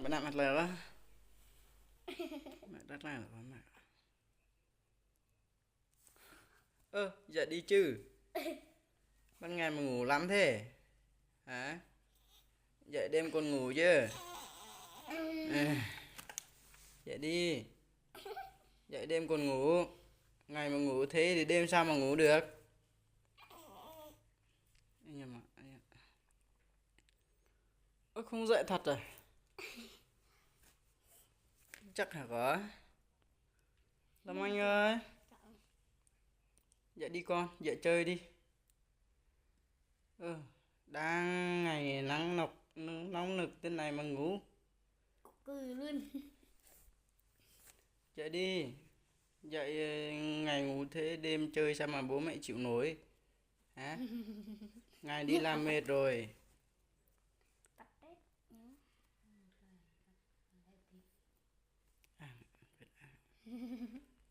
Bạn nặng mặt lờ đó. Mẹ rất là mẹ. Dậy đi chứ. Ban ngày mà ngủ lắm thế. Hả? Dậy đêm còn ngủ chứ. À, dậy đi. Dậy đêm còn ngủ. Ngày mà ngủ thế thì đêm sao mà ngủ được. Nhưng mà không dậy thật rồi. Chắc hả có. Lâm Anh ơi. Dậy đi con, dậy chơi đi. Đang ngày nắng nóng nực thế này mà ngủ. Cười luôn. Dậy đi. Dậy ngày ngủ thế đêm chơi sao mà bố mẹ chịu nổi. Hả? Ngày đi làm mệt rồi. Tắt đấy. À,